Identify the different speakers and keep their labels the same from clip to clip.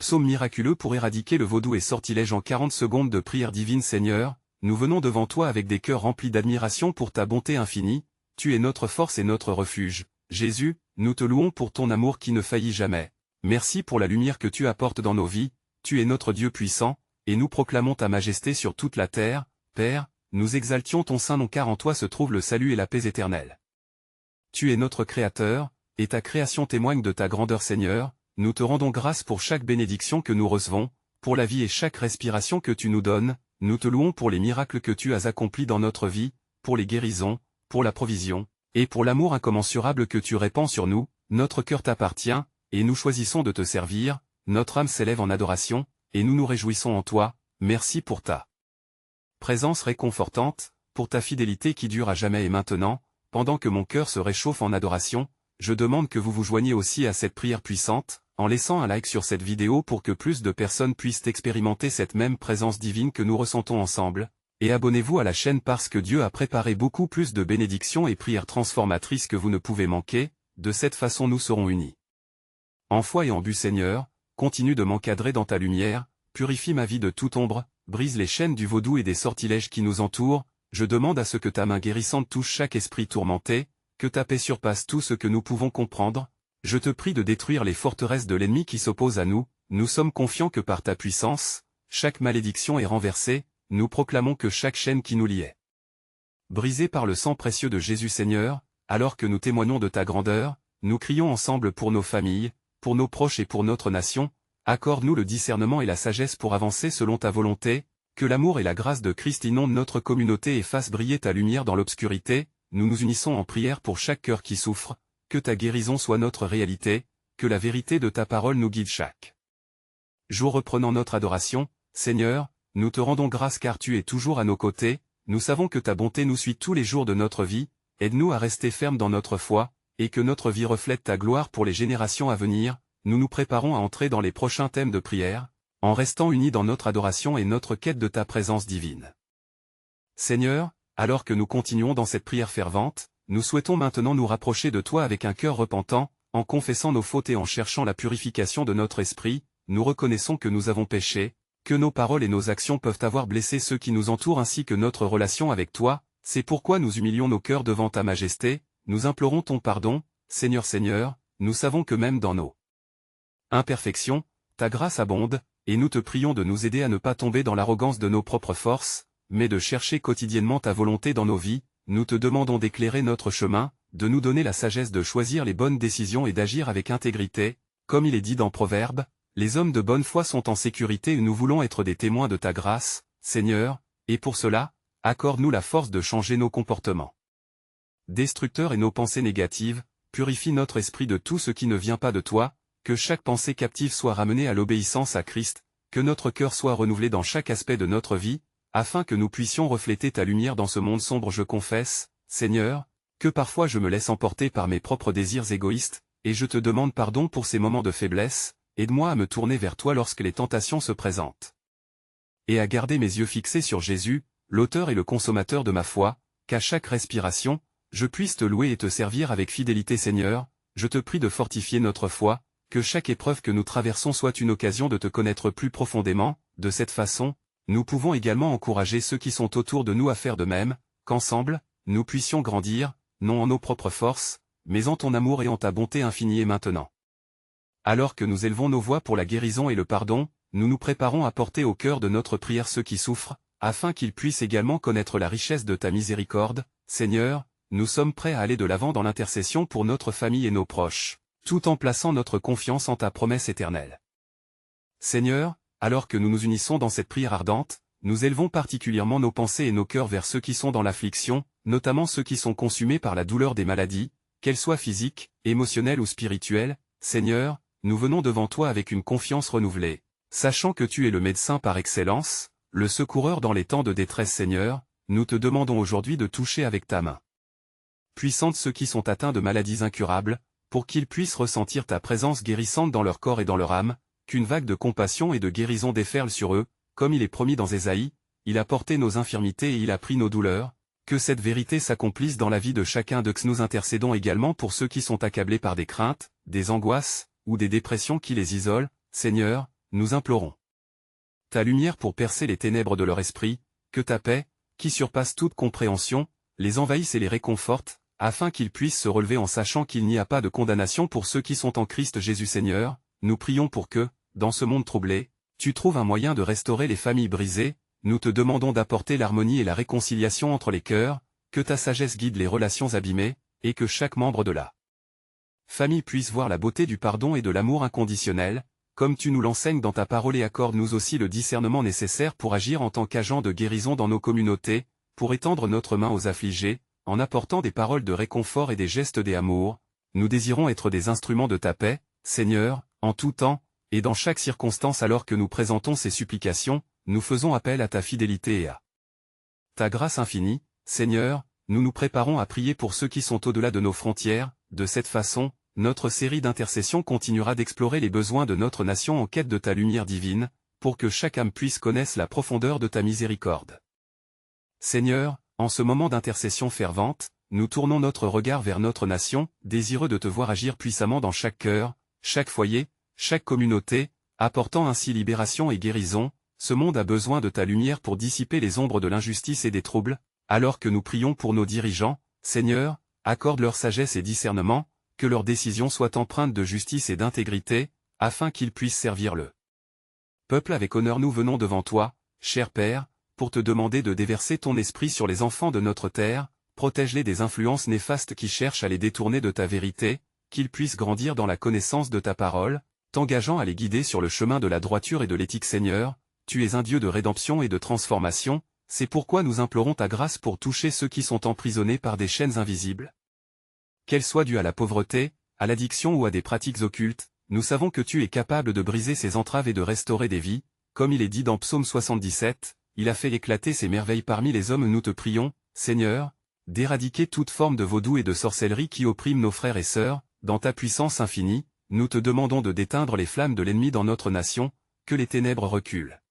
Speaker 1: psaume miraculeux pour éradiquer le vaudou et sortilège en 40 secondes de prière divine. Seigneur, nous venons devant toi avec des cœurs remplis d'admiration pour ta bonté infinie, tu es notre force et notre refuge. Jésus, nous te louons pour ton amour qui ne faillit jamais. Merci pour la lumière que tu apportes dans nos vies, tu es notre Dieu puissant, et nous proclamons ta majesté sur toute la terre. Père, nous exaltions ton saint nom car en toi se trouve le salut et la paix éternelle. Tu es notre Créateur, et ta création témoigne de ta grandeur. Seigneur, nous te rendons grâce pour chaque bénédiction que nous recevons, pour la vie et chaque respiration que tu nous donnes, nous te louons pour les miracles que tu as accomplis dans notre vie, pour les guérisons, pour la provision, et pour l'amour incommensurable que tu répands sur nous. Notre cœur t'appartient, et nous choisissons de te servir, notre âme s'élève en adoration, et nous nous réjouissons en toi. Merci pour ta présence réconfortante, pour ta fidélité qui dure à jamais. Et maintenant, pendant que mon cœur se réchauffe en adoration, je demande que vous vous joigniez aussi à cette prière puissante, en laissant un like sur cette vidéo pour que plus de personnes puissent expérimenter cette même présence divine que nous ressentons ensemble, et abonnez-vous à la chaîne parce que Dieu a préparé beaucoup plus de bénédictions et prières transformatrices que vous ne pouvez manquer. De cette façon nous serons unis en foi et en but. Seigneur, continue de m'encadrer dans ta lumière, purifie ma vie de toute ombre, brise les chaînes du vaudou et des sortilèges qui nous entourent. Je demande à ce que ta main guérissante touche chaque esprit tourmenté, que ta paix surpasse tout ce que nous pouvons comprendre. Je te prie de détruire les forteresses de l'ennemi qui s'opposent à nous. Nous sommes confiants que par ta puissance, chaque malédiction est renversée. Nous proclamons que chaque chaîne qui nous liait, brisée par le sang précieux de Jésus. Seigneur, alors que nous témoignons de ta grandeur, nous crions ensemble pour nos familles, pour nos proches et pour notre nation. Accorde-nous le discernement et la sagesse pour avancer selon ta volonté, que l'amour et la grâce de Christ inondent notre communauté et fassent briller ta lumière dans l'obscurité. Nous nous unissons en prière pour chaque cœur qui souffre, que ta guérison soit notre réalité, que la vérité de ta parole nous guide chaque jour. Reprenant notre adoration, Seigneur, nous te rendons grâce car tu es toujours à nos côtés. Nous savons que ta bonté nous suit tous les jours de notre vie. Aide-nous à rester fermes dans notre foi, et que notre vie reflète ta gloire pour les générations à venir. Nous nous préparons à entrer dans les prochains thèmes de prière, en restant unis dans notre adoration et notre quête de ta présence divine. Seigneur, alors que nous continuons dans cette prière fervente, nous souhaitons maintenant nous rapprocher de toi avec un cœur repentant, en confessant nos fautes et en cherchant la purification de notre esprit. Nous reconnaissons que nous avons péché, que nos paroles et nos actions peuvent avoir blessé ceux qui nous entourent ainsi que notre relation avec toi. C'est pourquoi nous humilions nos cœurs devant ta majesté, nous implorons ton pardon. Seigneur, nous savons que même dans nos imperfections, ta grâce abonde, et nous te prions de nous aider à ne pas tomber dans l'arrogance de nos propres forces, mais de chercher quotidiennement ta volonté dans nos vies. Nous te demandons d'éclairer notre chemin, de nous donner la sagesse de choisir les bonnes décisions et d'agir avec intégrité. Comme il est dit dans Proverbes, les hommes de bonne foi sont en sécurité et nous voulons être des témoins de ta grâce, Seigneur, et pour cela, accorde-nous la force de changer nos comportements destructeurs et nos pensées négatives. Purifie notre esprit de tout ce qui ne vient pas de toi, que chaque pensée captive soit ramenée à l'obéissance à Christ, que notre cœur soit renouvelé dans chaque aspect de notre vie, afin que nous puissions refléter ta lumière dans ce monde sombre. Je confesse, Seigneur, que parfois je me laisse emporter par mes propres désirs égoïstes, et je te demande pardon pour ces moments de faiblesse. Aide-moi à me tourner vers toi lorsque les tentations se présentent, et à garder mes yeux fixés sur Jésus, l'auteur et le consommateur de ma foi, qu'à chaque respiration, je puisse te louer et te servir avec fidélité. Seigneur, je te prie de fortifier notre foi, que chaque épreuve que nous traversons soit une occasion de te connaître plus profondément. De cette façon, nous pouvons également encourager ceux qui sont autour de nous à faire de même, qu'ensemble, nous puissions grandir, non en nos propres forces, mais en ton amour et en ta bonté infinie. Et maintenant, alors que nous élevons nos voix pour la guérison et le pardon, nous nous préparons à porter au cœur de notre prière ceux qui souffrent, afin qu'ils puissent également connaître la richesse de ta miséricorde. Seigneur, nous sommes prêts à aller de l'avant dans l'intercession pour notre famille et nos proches, tout en plaçant notre confiance en ta promesse éternelle. Seigneur, alors que nous nous unissons dans cette prière ardente, nous élevons particulièrement nos pensées et nos cœurs vers ceux qui sont dans l'affliction, notamment ceux qui sont consumés par la douleur des maladies, qu'elles soient physiques, émotionnelles ou spirituelles. Seigneur, nous venons devant toi avec une confiance renouvelée, sachant que tu es le médecin par excellence, le secoureur dans les temps de détresse. Seigneur, nous te demandons aujourd'hui de toucher avec ta main puissante ceux qui sont atteints de maladies incurables, pour qu'ils puissent ressentir ta présence guérissante dans leur corps et dans leur âme, qu'une vague de compassion et de guérison déferle sur eux, comme il est promis dans Ésaïe, il a porté nos infirmités et il a pris nos douleurs. Que cette vérité s'accomplisse dans la vie de chacun d'eux. Nous intercédons également pour ceux qui sont accablés par des craintes, des angoisses, ou des dépressions qui les isolent. Seigneur, nous implorons ta lumière pour percer les ténèbres de leur esprit, que ta paix, qui surpasse toute compréhension, les envahisse et les réconforte, afin qu'ils puissent se relever en sachant qu'il n'y a pas de condamnation pour ceux qui sont en Christ Jésus Seigneur. Nous prions pour que, dans ce monde troublé, tu trouves un moyen de restaurer les familles brisées. Nous te demandons d'apporter l'harmonie et la réconciliation entre les cœurs, que ta sagesse guide les relations abîmées, et que chaque membre de la famille puisse voir la beauté du pardon et de l'amour inconditionnel, comme tu nous l'enseignes dans ta parole, et accorde-nous aussi le discernement nécessaire pour agir en tant qu'agent de guérison dans nos communautés, pour étendre notre main aux affligés, en apportant des paroles de réconfort et des gestes d'amour. Nous désirons être des instruments de ta paix, Seigneur, en tout temps, et dans chaque circonstance. Alors que nous présentons ces supplications, nous faisons appel à ta fidélité et à ta grâce infinie. Seigneur, nous nous préparons à prier pour ceux qui sont au-delà de nos frontières. De cette façon, notre série d'intercessions continuera d'explorer les besoins de notre nation en quête de ta lumière divine, pour que chaque âme puisse connaître la profondeur de ta miséricorde. Seigneur, en ce moment d'intercession fervente, nous tournons notre regard vers notre nation, désireux de te voir agir puissamment dans chaque cœur, chaque foyer, chaque communauté, apportant ainsi libération et guérison. Ce monde a besoin de ta lumière pour dissiper les ombres de l'injustice et des troubles. Alors que nous prions pour nos dirigeants, Seigneur, accorde leur sagesse et discernement, que leurs décisions soient empreintes de justice et d'intégrité, afin qu'ils puissent servir le peuple avec honneur. Nous venons devant toi, cher Père, pour te demander de déverser ton esprit sur les enfants de notre terre, protège-les des influences néfastes qui cherchent à les détourner de ta vérité, qu'ils puissent grandir dans la connaissance de ta parole, t'engageant à les guider sur le chemin de la droiture et de l'éthique. Seigneur, tu es un Dieu de rédemption et de transformation, c'est pourquoi nous implorons ta grâce pour toucher ceux qui sont emprisonnés par des chaînes invisibles. Qu'elles soient dues à la pauvreté, à l'addiction ou à des pratiques occultes, nous savons que tu es capable de briser ces entraves et de restaurer des vies, comme il est dit dans Psaume 77, il a fait éclater ses merveilles parmi les hommes. Nous te prions, Seigneur, d'éradiquer toute forme de vaudou et de sorcellerie qui opprime nos frères et sœurs. Dans ta puissance infinie, nous te demandons de déteindre les flammes de l'ennemi dans notre nation, que les ténèbres reculent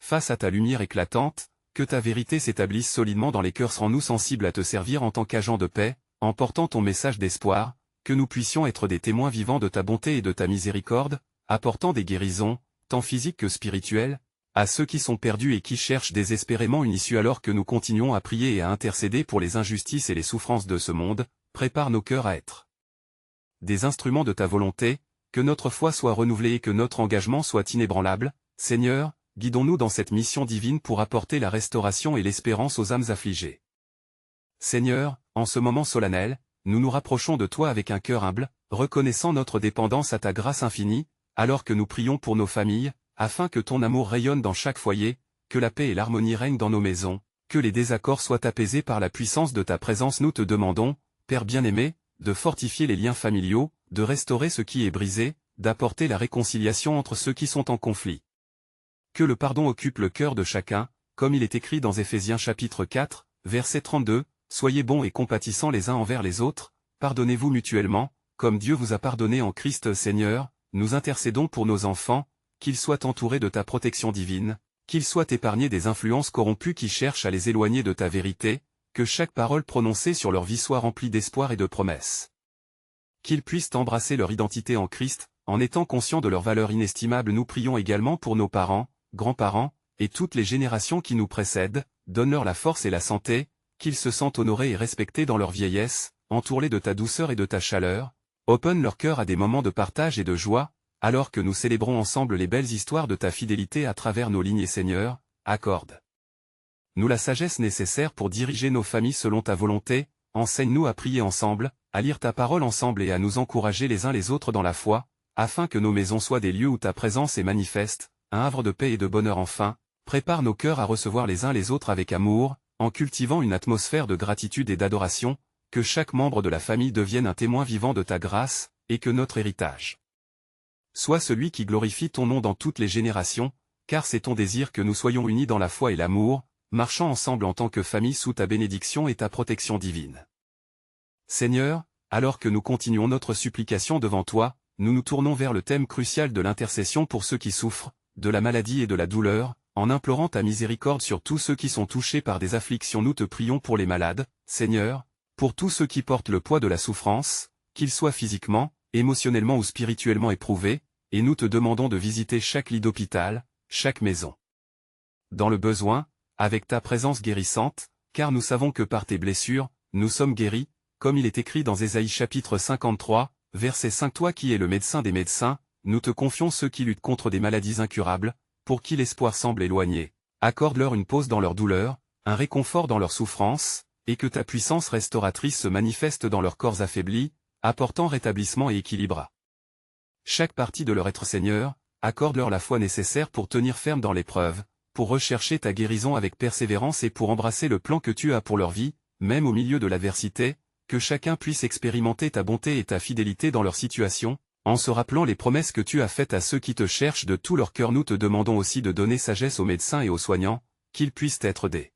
Speaker 1: face à ta lumière éclatante, que ta vérité s'établisse solidement dans les cœurs. Rends-nous sensibles à te servir en tant qu'agents de paix, en portant ton message d'espoir, que nous puissions être des témoins vivants de ta bonté et de ta miséricorde, apportant des guérisons, tant physiques que spirituelles, à ceux qui sont perdus et qui cherchent désespérément une issue. Alors que nous continuons à prier et à intercéder pour les injustices et les souffrances de ce monde, prépare nos cœurs à être des instruments de ta volonté, que notre foi soit renouvelée et que notre engagement soit inébranlable. Seigneur, guidons-nous dans cette mission divine pour apporter la restauration et l'espérance aux âmes affligées. Seigneur, en ce moment solennel, nous nous rapprochons de toi avec un cœur humble, reconnaissant notre dépendance à ta grâce infinie, alors que nous prions pour nos familles, afin que ton amour rayonne dans chaque foyer, que la paix et l'harmonie règnent dans nos maisons, que les désaccords soient apaisés par la puissance de ta présence. Nous te demandons, Père bien-aimé, de fortifier les liens familiaux, de restaurer ce qui est brisé, d'apporter la réconciliation entre ceux qui sont en conflit. Que le pardon occupe le cœur de chacun, comme il est écrit dans Éphésiens chapitre 4, verset 32, soyez bons et compatissants les uns envers les autres, pardonnez-vous mutuellement, comme Dieu vous a pardonné en Christ. Seigneur, nous intercédons pour nos enfants, qu'ils soient entourés de ta protection divine, qu'ils soient épargnés des influences corrompues qui cherchent à les éloigner de ta vérité, que chaque parole prononcée sur leur vie soit remplie d'espoir et de promesses. Qu'ils puissent embrasser leur identité en Christ, en étant conscients de leur valeur inestimable. Nous prions également pour nos parents, grands-parents, et toutes les générations qui nous précèdent, donne-leur la force et la santé, qu'ils se sentent honorés et respectés dans leur vieillesse, entourés de ta douceur et de ta chaleur, open leur cœur à des moments de partage et de joie, alors que nous célébrons ensemble les belles histoires de ta fidélité à travers nos lignées. Seigneur, accorde-nous la sagesse nécessaire pour diriger nos familles selon ta volonté, enseigne-nous à prier ensemble, à lire ta parole ensemble et à nous encourager les uns les autres dans la foi, afin que nos maisons soient des lieux où ta présence est manifeste, un havre de paix et de bonheur. Enfin, prépare nos cœurs à recevoir les uns les autres avec amour, en cultivant une atmosphère de gratitude et d'adoration, que chaque membre de la famille devienne un témoin vivant de ta grâce, et que notre héritage soit celui qui glorifie ton nom dans toutes les générations, car c'est ton désir que nous soyons unis dans la foi et l'amour, marchant ensemble en tant que famille sous ta bénédiction et ta protection divine. Seigneur, alors que nous continuons notre supplication devant toi, nous nous tournons vers le thème crucial de l'intercession pour ceux qui souffrent, de la maladie et de la douleur, en implorant ta miséricorde sur tous ceux qui sont touchés par des afflictions. Nous te prions pour les malades, Seigneur, pour tous ceux qui portent le poids de la souffrance, qu'ils soient physiquement, émotionnellement ou spirituellement éprouvés, et nous te demandons de visiter chaque lit d'hôpital, chaque maison. Dans le besoin, avec ta présence guérissante, car nous savons que par tes blessures, nous sommes guéris, comme il est écrit dans Ésaïe chapitre 53, verset 5. Toi qui es le médecin des médecins, nous te confions ceux qui luttent contre des maladies incurables, pour qui l'espoir semble éloigné. Accorde-leur une pause dans leur douleur, un réconfort dans leur souffrance, et que ta puissance restauratrice se manifeste dans leurs corps affaiblis, apportant rétablissement et équilibre. Chaque partie de leur être Seigneur, accorde-leur la foi nécessaire pour tenir ferme dans l'épreuve, pour rechercher ta guérison avec persévérance et pour embrasser le plan que tu as pour leur vie, même au milieu de l'adversité, que chacun puisse expérimenter ta bonté et ta fidélité dans leur situation, en se rappelant les promesses que tu as faites à ceux qui te cherchent de tout leur cœur. Nous te demandons aussi de donner sagesse aux médecins et aux soignants, qu'ils puissent être des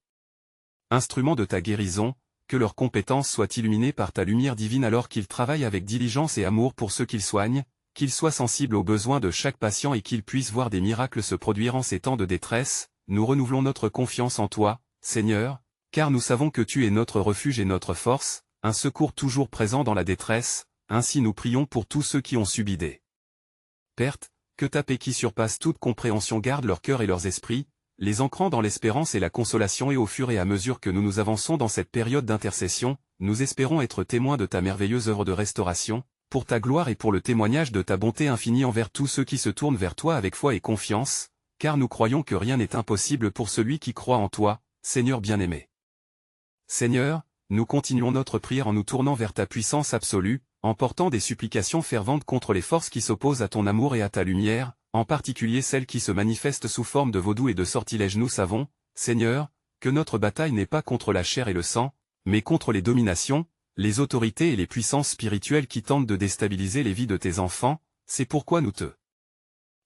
Speaker 1: instruments de ta guérison, que leurs compétences soient illuminées par ta lumière divine alors qu'ils travaillent avec diligence et amour pour ceux qu'ils soignent, qu'ils soient sensibles aux besoins de chaque patient et qu'ils puissent voir des miracles se produire en ces temps de détresse. Nous renouvelons notre confiance en toi, Seigneur, car nous savons que tu es notre refuge et notre force, un secours toujours présent dans la détresse. Ainsi nous prions pour tous ceux qui ont subi des pertes, que ta paix qui surpasse toute compréhension garde leur cœur et leurs esprits, les ancrant dans l'espérance et la consolation. Et au fur et à mesure que nous avançons dans cette période d'intercession, nous espérons être témoins de ta merveilleuse œuvre de restauration, pour ta gloire et pour le témoignage de ta bonté infinie envers tous ceux qui se tournent vers toi avec foi et confiance, car nous croyons que rien n'est impossible pour celui qui croit en toi, Seigneur bien-aimé. Seigneur, nous continuons notre prière en nous tournant vers ta puissance absolue, en portant des supplications ferventes contre les forces qui s'opposent à ton amour et à ta lumière, en particulier celles qui se manifestent sous forme de vaudou et de sortilèges. Nous savons, Seigneur, que notre bataille n'est pas contre la chair et le sang, mais contre les dominations, les autorités et les puissances spirituelles qui tentent de déstabiliser les vies de tes enfants. C'est pourquoi nous te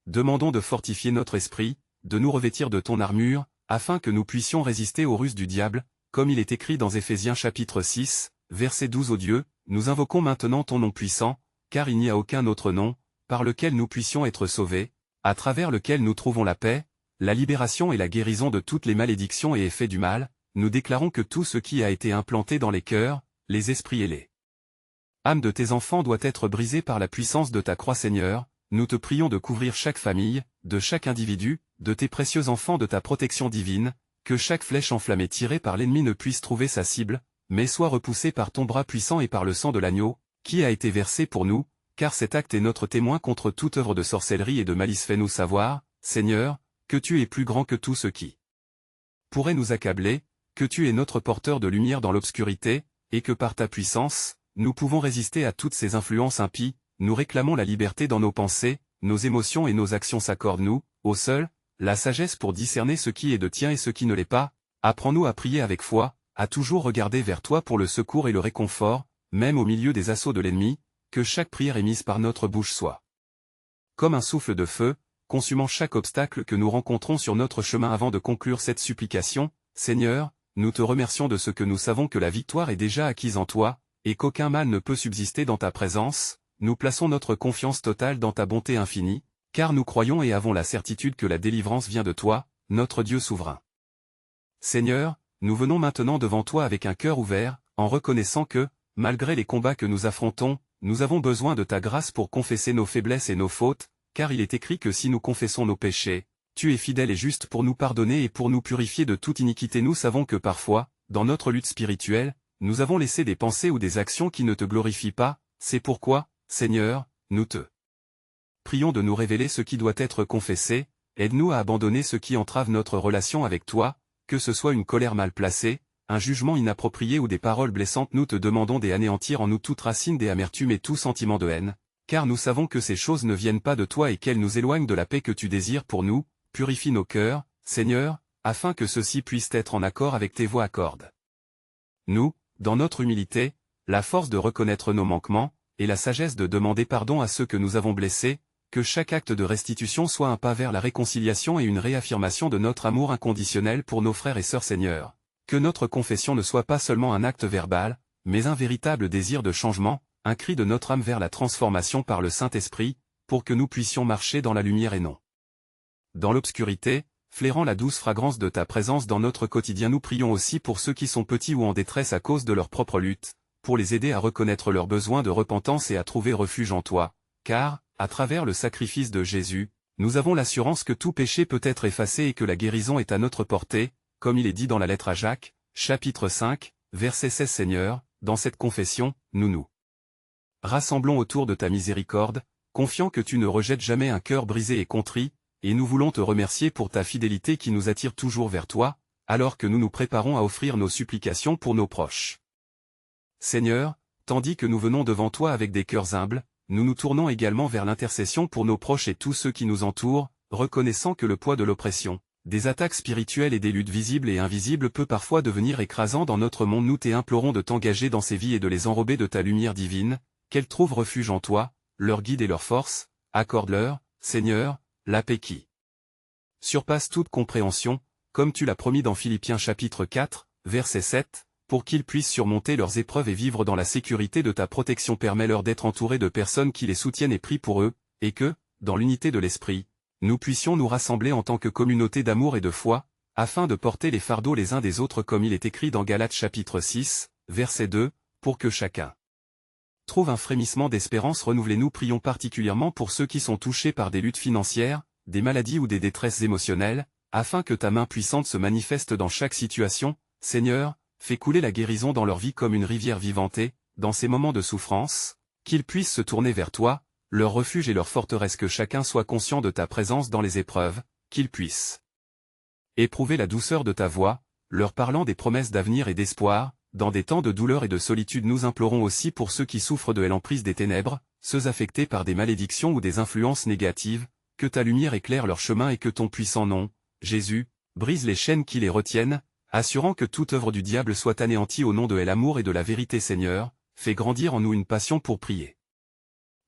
Speaker 1: demandons de fortifier notre esprit, de nous revêtir de ton armure, afin que nous puissions résister aux ruses du diable, comme il est écrit dans Éphésiens chapitre 6, verset 12. Ô Dieu, nous invoquons maintenant ton nom puissant, car il n'y a aucun autre nom, par lequel nous puissions être sauvés, à travers lequel nous trouvons la paix, la libération et la guérison de toutes les malédictions et effets du mal. Nous déclarons que tout ce qui a été implanté dans les cœurs, les esprits et les âmes de tes enfants doit être brisé par la puissance de ta croix. Seigneur, nous te prions de couvrir chaque famille, de chaque individu, de tes précieux enfants de ta protection divine, que chaque flèche enflammée tirée par l'ennemi ne puisse trouver sa cible, mais soit repoussée par ton bras puissant et par le sang de l'agneau, qui a été versé pour nous, car cet acte est notre témoin contre toute œuvre de sorcellerie et de malice. Fais-nous savoir, Seigneur, que tu es plus grand que tout ce qui pourrait nous accabler, que tu es notre porteur de lumière dans l'obscurité, et que par ta puissance, nous pouvons résister à toutes ces influences impies. Nous réclamons la liberté dans nos pensées, nos émotions et nos actions. S'accorde-nous, ô seul, la sagesse pour discerner ce qui est de tien et ce qui ne l'est pas. Apprends-nous à prier avec foi, à toujours regarder vers toi pour le secours et le réconfort, même au milieu des assauts de l'ennemi, que chaque prière émise par notre bouche soit comme un souffle de feu, consumant chaque obstacle que nous rencontrons sur notre chemin. Avant de conclure cette supplication, Seigneur, nous te remercions de ce que nous savons que la victoire est déjà acquise en toi, et qu'aucun mal ne peut subsister dans ta présence. Nous plaçons notre confiance totale dans ta bonté infinie, car nous croyons et avons la certitude que la délivrance vient de toi, notre Dieu souverain. Seigneur, nous venons maintenant devant toi avec un cœur ouvert, en reconnaissant que, malgré les combats que nous affrontons, nous avons besoin de ta grâce pour confesser nos faiblesses et nos fautes, car il est écrit que si nous confessons nos péchés, tu es fidèle et juste pour nous pardonner et pour nous purifier de toute iniquité. Nous savons que parfois, dans notre lutte spirituelle, nous avons laissé des pensées ou des actions qui ne te glorifient pas. C'est pourquoi, Seigneur, nous te prions de nous révéler ce qui doit être confessé. Aide-nous à abandonner ce qui entrave notre relation avec toi, que ce soit une colère mal placée, un jugement inapproprié ou des paroles blessantes. Nous te demandons d'anéantir en nous toute racine des amertumes et tout sentiment de haine, car nous savons que ces choses ne viennent pas de toi et qu'elles nous éloignent de la paix que tu désires pour nous. Purifie nos cœurs, Seigneur, afin que ceux-ci puissent être en accord avec tes voies. Accorde nous, dans notre humilité, la force de reconnaître nos manquements, et la sagesse de demander pardon à ceux que nous avons blessés, que chaque acte de restitution soit un pas vers la réconciliation et une réaffirmation de notre amour inconditionnel pour nos frères et sœurs. Seigneur, que notre confession ne soit pas seulement un acte verbal, mais un véritable désir de changement, un cri de notre âme vers la transformation par le Saint-Esprit, pour que nous puissions marcher dans la lumière et non dans l'obscurité, flairant la douce fragrance de ta présence dans notre quotidien. Nous prions aussi pour ceux qui sont petits ou en détresse à cause de leur propre lutte, pour les aider à reconnaître leurs besoins de repentance et à trouver refuge en toi, car, à travers le sacrifice de Jésus, nous avons l'assurance que tout péché peut être effacé et que la guérison est à notre portée, comme il est dit dans la lettre à Jacques, chapitre 5, verset 16. Seigneur, dans cette confession, nous rassemblons autour de ta miséricorde, confiant que tu ne rejettes jamais un cœur brisé et contrit, et nous voulons te remercier pour ta fidélité qui nous attire toujours vers toi, alors que nous nous préparons à offrir nos supplications pour nos proches. Seigneur, tandis que nous venons devant toi avec des cœurs humbles, nous nous tournons également vers l'intercession pour nos proches et tous ceux qui nous entourent, reconnaissant que le poids de l'oppression, des attaques spirituelles et des luttes visibles et invisibles peut parfois devenir écrasant dans notre monde. Nous t'implorons de t'engager dans ces vies et de les enrober de ta lumière divine, qu'elles trouvent refuge en toi, leur guide et leur force, accorde-leur, Seigneur, la paix qui surpasse toute compréhension, comme tu l'as promis dans Philippiens chapitre 4, verset 7, pour qu'ils puissent surmonter leurs épreuves et vivre dans la sécurité de ta protection. Permets-leur d'être entourés de personnes qui les soutiennent et prient pour eux, et que, dans l'unité de l'esprit, nous puissions nous rassembler en tant que communauté d'amour et de foi, afin de porter les fardeaux les uns des autres comme il est écrit dans Galates chapitre 6, verset 2, pour que chacun trouve un frémissement d'espérance renouvelée. Nous prions particulièrement pour ceux qui sont touchés par des luttes financières, des maladies ou des détresses émotionnelles, afin que ta main puissante se manifeste dans chaque situation. Seigneur, fais couler la guérison dans leur vie comme une rivière vivante et, dans ces moments de souffrance, qu'ils puissent se tourner vers toi, leur refuge et leur forteresse. Que chacun soit conscient de ta présence dans les épreuves, qu'ils puissent éprouver la douceur de ta voix, leur parlant des promesses d'avenir et d'espoir. Dans des temps de douleur et de solitude, nous implorons aussi pour ceux qui souffrent de l'emprise des ténèbres, ceux affectés par des malédictions ou des influences négatives, que ta lumière éclaire leur chemin et que ton puissant nom, Jésus, brise les chaînes qui les retiennent, assurant que toute œuvre du diable soit anéantie au nom de l'amour et de la vérité. Seigneur, fais grandir en nous une passion pour prier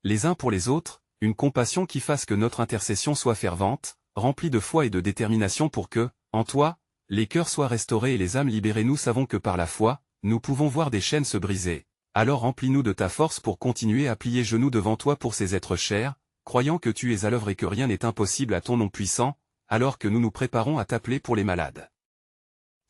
Speaker 1: les uns pour les autres, une compassion qui fasse que notre intercession soit fervente, remplie de foi et de détermination pour que, en toi, les cœurs soient restaurés et les âmes libérées. Nous savons que par la foi, nous pouvons voir des chaînes se briser. Alors remplis-nous de ta force pour continuer à plier genoux devant toi pour ces êtres chers, croyant que tu es à l'œuvre et que rien n'est impossible à ton nom puissant, alors que nous nous préparons à t'appeler pour les malades.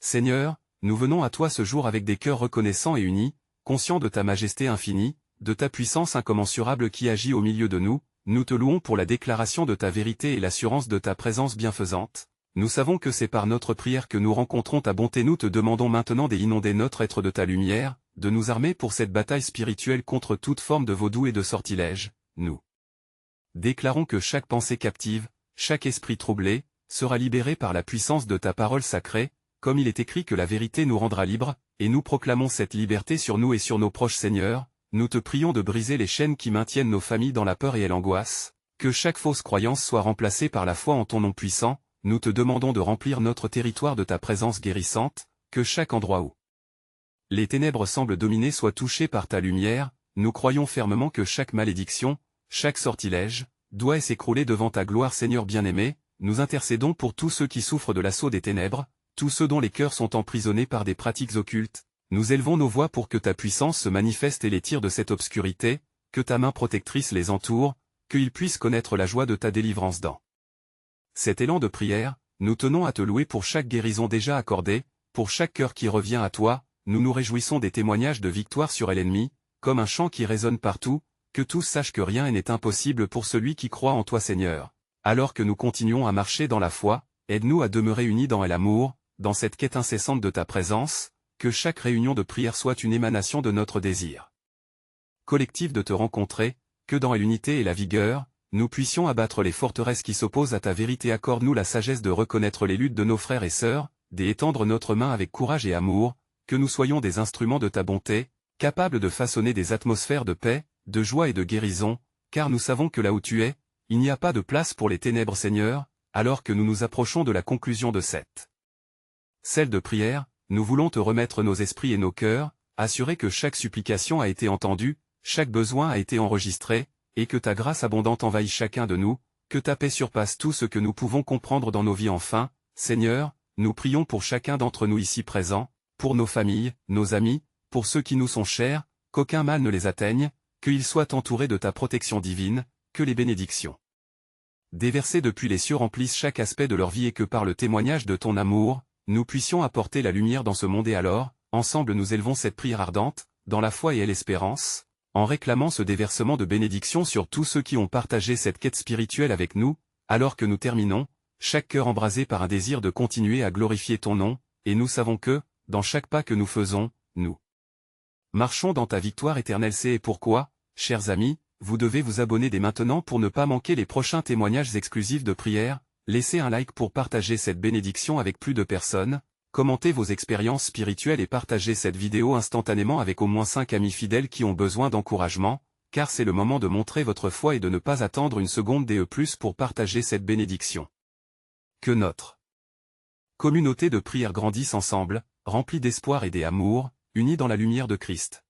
Speaker 1: Seigneur, nous venons à toi ce jour avec des cœurs reconnaissants et unis, conscients de ta majesté infinie, de ta puissance incommensurable qui agit au milieu de nous. Nous te louons pour la déclaration de ta vérité et l'assurance de ta présence bienfaisante. Nous savons que c'est par notre prière que nous rencontrons ta bonté. Nous te demandons maintenant d'inonder notre être de ta lumière, de nous armer pour cette bataille spirituelle contre toute forme de vaudou et de sortilège. Nous déclarons que chaque pensée captive, chaque esprit troublé, sera libéré par la puissance de ta parole sacrée, comme il est écrit que la vérité nous rendra libres, et nous proclamons cette liberté sur nous et sur nos proches. Seigneur, nous te prions de briser les chaînes qui maintiennent nos familles dans la peur et l'angoisse, que chaque fausse croyance soit remplacée par la foi en ton nom puissant. Nous te demandons de remplir notre territoire de ta présence guérissante, que chaque endroit où les ténèbres semblent dominer soit touché par ta lumière. Nous croyons fermement que chaque malédiction, chaque sortilège, doit s'écrouler devant ta gloire. Seigneur bien-aimé, nous intercédons pour tous ceux qui souffrent de l'assaut des ténèbres, tous ceux dont les cœurs sont emprisonnés par des pratiques occultes. Nous élevons nos voix pour que ta puissance se manifeste et les tire de cette obscurité, que ta main protectrice les entoure, qu'ils puissent connaître la joie de ta délivrance. Dans cet élan de prière, nous tenons à te louer pour chaque guérison déjà accordée, pour chaque cœur qui revient à toi. Nous nous réjouissons des témoignages de victoire sur l'ennemi, comme un chant qui résonne partout, que tous sachent que rien n'est impossible pour celui qui croit en toi. Seigneur. Alors que nous continuons à marcher dans la foi, aide-nous à demeurer unis dans l'amour, dans cette quête incessante de ta présence, que chaque réunion de prière soit une émanation de notre désir collectif de te rencontrer, que dans l'unité et la vigueur, nous puissions abattre les forteresses qui s'opposent à ta vérité. Accorde-nous la sagesse de reconnaître les luttes de nos frères et sœurs, d'étendre notre main avec courage et amour, que nous soyons des instruments de ta bonté, capables de façonner des atmosphères de paix, de joie et de guérison, car nous savons que là où tu es, il n'y a pas de place pour les ténèbres. Seigneur, alors que nous nous approchons de la conclusion de cette celle de prière, nous voulons te remettre nos esprits et nos cœurs, assurer que chaque supplication a été entendue, chaque besoin a été enregistré, et que ta grâce abondante envahit chacun de nous, que ta paix surpasse tout ce que nous pouvons comprendre dans nos vies. Enfin, Seigneur, nous prions pour chacun d'entre nous ici présents, pour nos familles, nos amis, pour ceux qui nous sont chers, qu'aucun mal ne les atteigne, qu'ils soient entourés de ta protection divine, que les bénédictions déversées depuis les cieux remplissent chaque aspect de leur vie et que par le témoignage de ton amour, nous puissions apporter la lumière dans ce monde. Et alors, ensemble nous élevons cette prière ardente, dans la foi et l'espérance, en réclamant ce déversement de bénédiction sur tous ceux qui ont partagé cette quête spirituelle avec nous, alors que nous terminons, chaque cœur embrasé par un désir de continuer à glorifier ton nom, et nous savons que, dans chaque pas que nous faisons, nous marchons dans ta victoire éternelle. C'est pourquoi, chers amis, vous devez vous abonner dès maintenant pour ne pas manquer les prochains témoignages exclusifs de prière, laissez un like pour partager cette bénédiction avec plus de personnes, commentez vos expériences spirituelles et partagez cette vidéo instantanément avec au moins 5 amis fidèles qui ont besoin d'encouragement, car c'est le moment de montrer votre foi et de ne pas attendre une seconde de plus pour partager cette bénédiction. Que notre communauté de prière grandisse ensemble, remplie d'espoir et d'amour, unis dans la lumière de Christ.